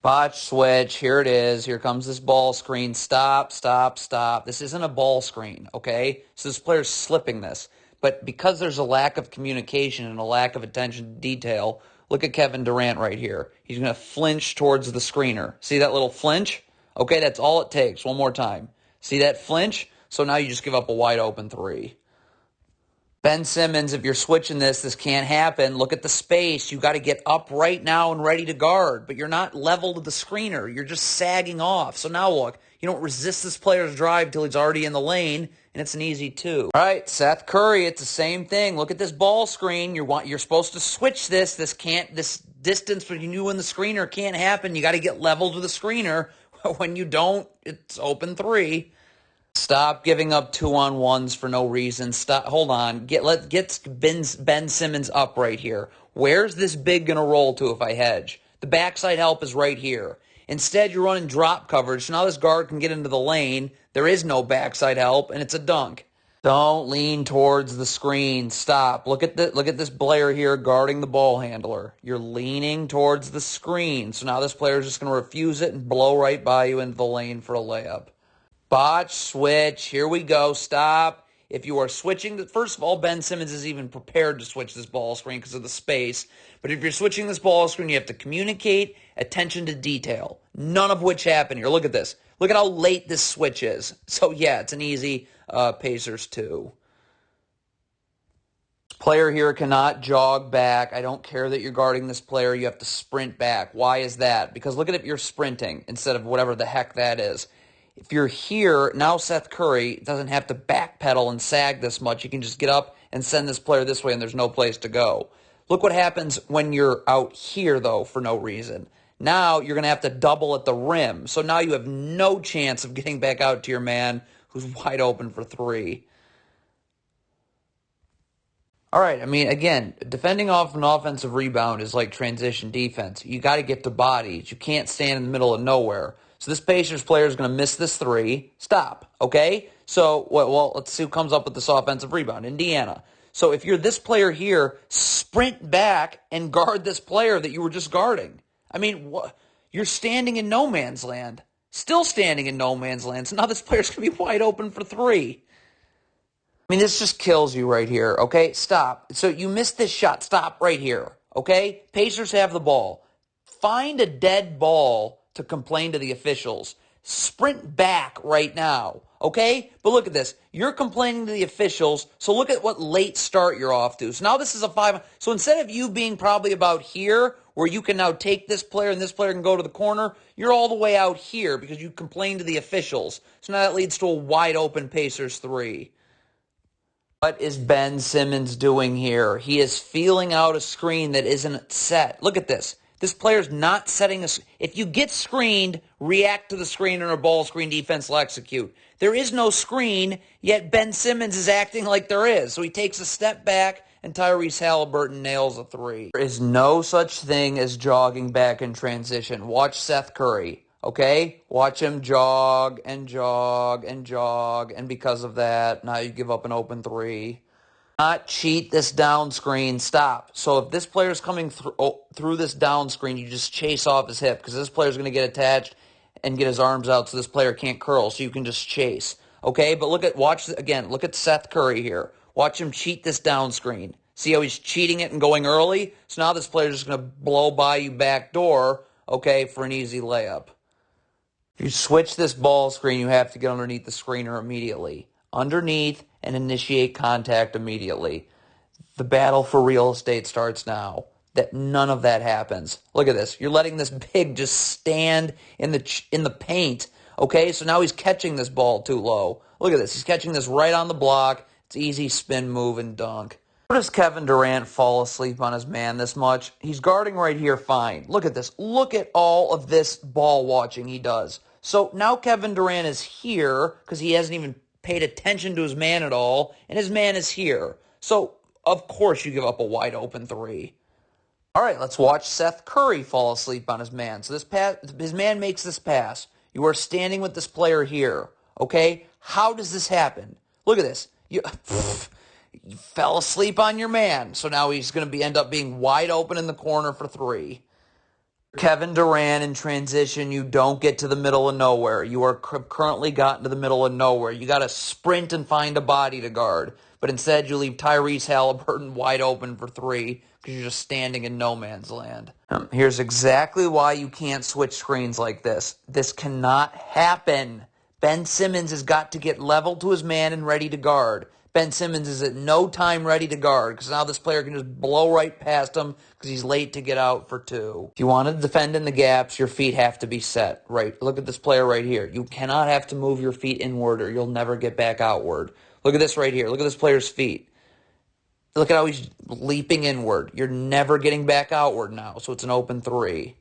Botch switch. Here it is. Here comes this ball screen. Stop, stop, stop. This isn't a ball screen, okay? So this player's slipping this. But because there's a lack of communication and a lack of attention to detail, look at Kevin Durant right here. He's going to flinch towards the screener. See that little flinch? Okay, that's all it takes. One more time. See that flinch? So now you just give up a wide open three. Ben Simmons, if you're switching this can't happen. Look at the space. You got to get up right now and ready to guard, but you're not level to the screener. You're just sagging off. So now look, you don't resist this player's drive till he's already in the lane, and it's an easy two. All right, Seth Curry, it's the same thing. Look at this ball screen. You're supposed to switch this. This distance between you and the screener can't happen. You got to get level to the screener. When you don't, it's open three. Stop giving up 2-on-1s for no reason. Stop. Hold on. Get Ben Simmons up right here. Where's this big going to roll to if I hedge? The backside help is right here. Instead, you're running drop coverage. So now this guard can get into the lane. There is no backside help, and it's a dunk. Don't lean towards the screen. Stop. Look at this player here guarding the ball handler. You're leaning towards the screen. So now this player is just going to refuse it and blow right by you into the lane for a layup. Botch, switch, here we go, stop. If you are switching, first of all, Ben Simmons is even prepared to switch this ball screen because of the space. But if you're switching this ball screen, you have to communicate, attention to detail. None of which happened here. Look at this. Look at how late this switch is. So, yeah, it's an easy Pacers 2. Player here cannot jog back. I don't care that you're guarding this player. You have to sprint back. Why is that? Because look at if you're sprinting instead of whatever the heck that is. If you're here, now Seth Curry doesn't have to backpedal and sag this much. He can just get up and send this player this way, and there's no place to go. Look what happens when you're out here, though, for no reason. Now you're going to have to double at the rim. So now you have no chance of getting back out to your man who's wide open for three. All right, I mean, again, defending off an offensive rebound is like transition defense. You got to get to bodies. You can't stand in the middle of nowhere. So this Pacers player is going to miss this three. Stop, okay? So, well, let's see who comes up with this offensive rebound. Indiana. So if you're this player here, sprint back and guard this player that you were just guarding. I mean, you're standing in no man's land. Still standing in no man's land. So now this player's going to be wide open for three. I mean, this just kills you right here, okay? Stop. So you missed this shot. Stop right here, okay? Pacers have the ball. Find a dead ball to complain to the officials. Sprint back right now, okay? But look at this. You're complaining to the officials, so look at what late start you're off to. So now this is a 5. So instead of you being probably about here, where you can now take this player and this player can go to the corner, you're all the way out here because you complained to the officials. So now that leads to a wide open Pacers 3. What is Ben Simmons doing here? He is feeling out a screen that isn't set. Look at this. This player's not setting a... If you get screened, react to the screen and a ball screen defense will execute. There is no screen, yet Ben Simmons is acting like there is. So he takes a step back, and Tyrese Halliburton nails a three. There is no such thing as jogging back in transition. Watch Seth Curry. Okay? Watch him jog and jog and jog, and because of that, now you give up an open three. Not cheat this down screen. Stop. So if this player's coming through this down screen, you just chase off his hip because this player's going to get attached and get his arms out so this player can't curl, so you can just chase. Okay? But look at Seth Curry here. Watch him cheat this down screen. See how he's cheating it and going early? So now this player's just going to blow by you back door, okay, for an easy layup. If you switch this ball screen, you have to get underneath the screener immediately. Underneath and initiate contact immediately. The battle for real estate starts now. That none of that happens. Look at this. You're letting this big just stand in the paint. Okay, so now he's catching this ball too low. Look at this. He's catching this right on the block. It's easy spin move and dunk. How does Kevin Durant fall asleep on his man this much? He's guarding right here fine. Look at this. Look at all of this ball watching he does. So now Kevin Durant is here because he hasn't even paid attention to his man at all, and his man is here. So, of course, you give up a wide open three. All right, let's watch Seth Curry fall asleep on his man. So his man makes this pass. You are standing with this player here, okay? How does this happen? Look at this. You fell asleep on your man. So now he's going to end up being wide open in the corner for three. Kevin Durant in transition, you don't get to the middle of nowhere. You are currently gotten to the middle of nowhere. You got to sprint and find a body to guard. But instead, you leave Tyrese Halliburton wide open for three because you're just standing in no man's land. Here's exactly why you can't switch screens like this. This cannot happen. Ben Simmons has got to get level to his man and ready to guard. Ben Simmons is at no time ready to guard because now this player can just blow right past him because he's late to get out for two. If you want to defend in the gaps, your feet have to be set. Right? Look at this player right here. You cannot have to move your feet inward or you'll never get back outward. Look at this right here. Look at this player's feet. Look at how he's leaping inward. You're never getting back outward now, so it's an open three.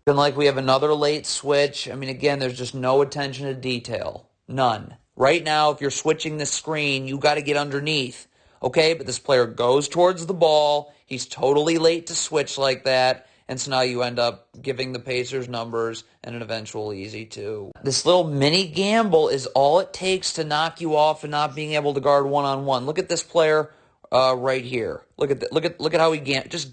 And like we have another late switch. I mean, again, there's just no attention to detail. None. Right now, if you're switching the screen, you got to get underneath. Okay, but this player goes towards the ball. He's totally late to switch like that. And so now you end up giving the Pacers numbers and an eventual easy two. This little mini gamble is all it takes to knock you off and not being able to guard one-on-one. Look at this player right here. Look at how he just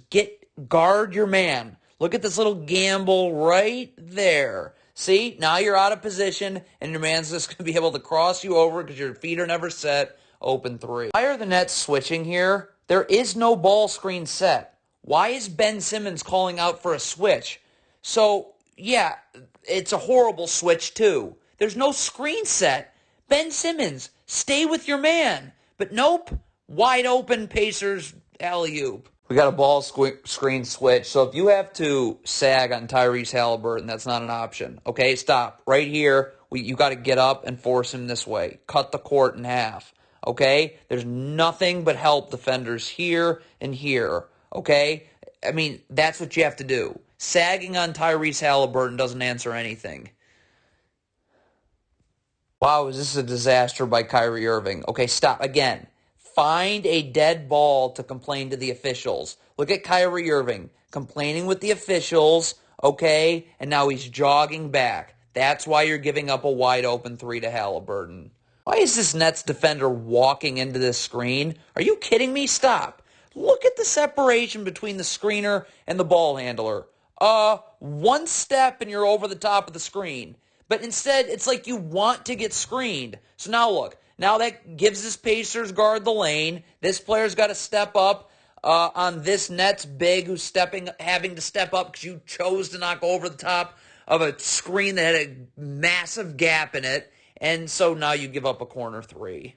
guard your man. Look at this little gamble right there. See, now you're out of position, and your man's just going to be able to cross you over because your feet are never set. Open three. Why are the Nets switching here? There is no ball screen set. Why is Ben Simmons calling out for a switch? So, yeah, it's a horrible switch, too. There's no screen set. Ben Simmons, stay with your man. But nope, wide open Pacers alley-oop. We got a ball screen switch, so if you have to sag on Tyrese Halliburton, that's not an option. Okay, stop. Right here, you got to get up and force him this way. Cut the court in half. Okay? There's nothing but help defenders here and here. Okay? I mean, that's what you have to do. Sagging on Tyrese Halliburton doesn't answer anything. Wow, is this a disaster by Kyrie Irving? Okay, stop. Again. Find a dead ball to complain to the officials. Look at Kyrie Irving complaining with the officials, okay, and now he's jogging back. That's why you're giving up a wide open three to Halliburton. Why is this Nets defender walking into this screen? Are you kidding me? Stop. Look at the separation between the screener and the ball handler. One step and you're over the top of the screen. But instead, it's like you want to get screened. So now look. Now that gives this Pacers guard the lane. This player's got to step up on this Nets big who's having to step up because you chose to knock over the top of a screen that had a massive gap in it. And so now you give up a corner three.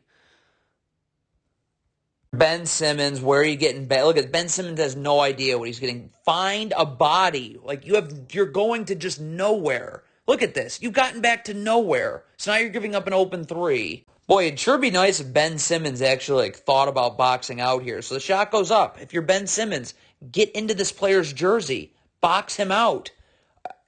Ben Simmons, where are you getting? Look at Ben Simmons has no idea what he's getting. Find a body. Like you're going to just nowhere. Look at this. You've gotten back to nowhere. So now you're giving up an open three. Boy, it'd sure be nice if Ben Simmons actually thought about boxing out here. So the shot goes up. If you're Ben Simmons, get into this player's jersey. Box him out.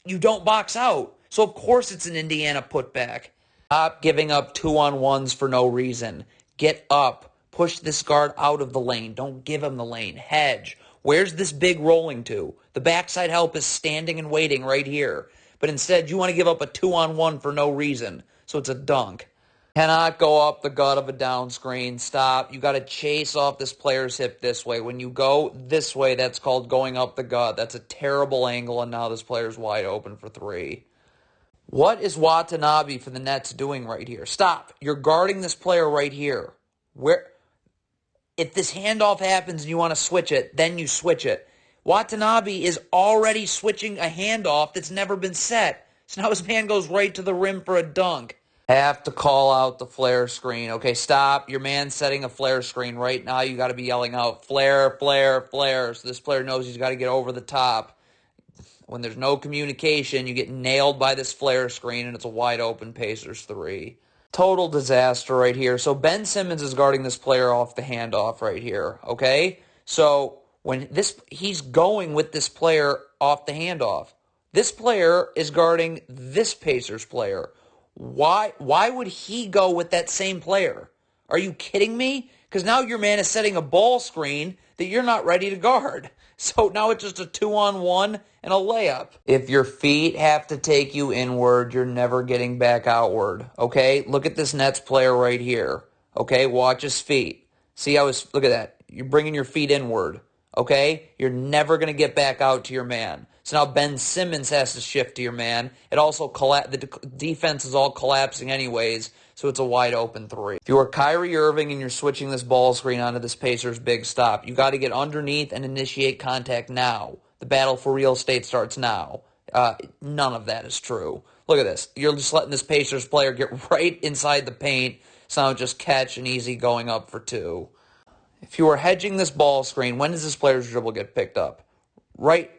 You don't box out. So of course it's an Indiana putback. Stop giving up 2-on-1s for no reason. Get up. Push this guard out of the lane. Don't give him the lane. Hedge. Where's this big rolling to? The backside help is standing and waiting right here. But instead, you want to give up a 2-on-1 for no reason. So it's a dunk. Cannot go up the gut of a down screen. Stop. You got to chase off this player's hip this way. When you go this way, that's called going up the gut. That's a terrible angle, and now this player's wide open for three. What is Watanabe for the Nets doing right here? Stop. You're guarding this player right here. If this handoff happens and you want to switch it, then you switch it. Watanabe is already switching a handoff that's never been set. So now his man goes right to the rim for a dunk. Have to call out the flare screen. Okay, stop. Your man's setting a flare screen right now. You got to be yelling out, flare, flare, flare. So this player knows he's got to get over the top. When there's no communication, you get nailed by this flare screen, and it's a wide open Pacers three. Total disaster right here. So Ben Simmons is guarding this player off the handoff right here, okay? So when he's going with this player off the handoff. This player is guarding this Pacers player. Why would he go with that same player? Are you kidding me? Because now your man is setting a ball screen that you're not ready to guard. So now it's just a 2-on-1 and a layup. If your feet have to take you inward, you're never getting back outward. Okay? Look at this Nets player right here. Okay? Watch his feet. See how look at that. You're bringing your feet inward. Okay? You're never going to get back out to your man. So now Ben Simmons has to shift to your man. It also the defense is all collapsing anyways, so it's a wide open three. If you are Kyrie Irving and you're switching this ball screen onto this Pacers big stop, you got to get underneath and initiate contact now. The battle for real estate starts now. None of that is true. Look at this. You're just letting this Pacers player get right inside the paint, so now just catch an easy going up for two. If you are hedging this ball screen, when does this player's dribble get picked up? Right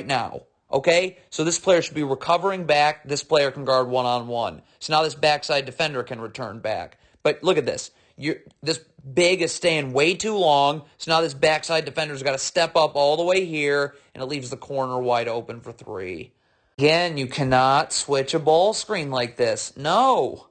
now. Okay? So this player should be recovering back. This player can guard one-on-one. So now this backside defender can return back. But look at this. This big is staying way too long. So now this backside defender's got to step up all the way here, and it leaves the corner wide open for three. Again, you cannot switch a ball screen like this. No.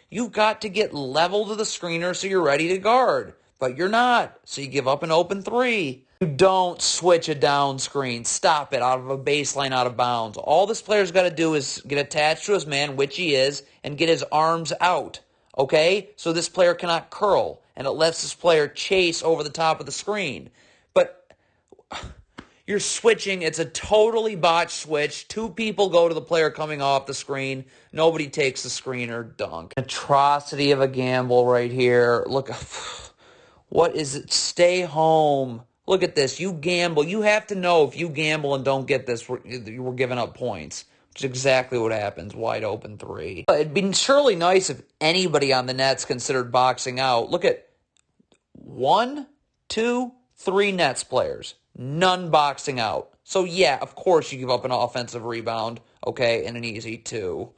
You've got to get level to the screener so you're ready to guard. But you're not, so you give up an open three. You don't switch a down screen. Stop it out of a baseline out of bounds. All this player's got to do is get attached to his man, which he is, and get his arms out. Okay? So this player cannot curl, and it lets this player chase over the top of the screen. But you're switching. It's a totally botched switch. Two people go to the player coming off the screen. Nobody takes the screener. Dunk. Atrocity of a gamble right here. Look, what is it? Stay home. Look at this. You gamble. You have to know if you gamble and don't get this, we're giving up points. Which is exactly what happens. Wide open three. It'd be surely nice if anybody on the Nets considered boxing out. Look at 1, 2, 3 Nets players. None boxing out. So, yeah, of course you give up an offensive rebound, okay, and an easy two.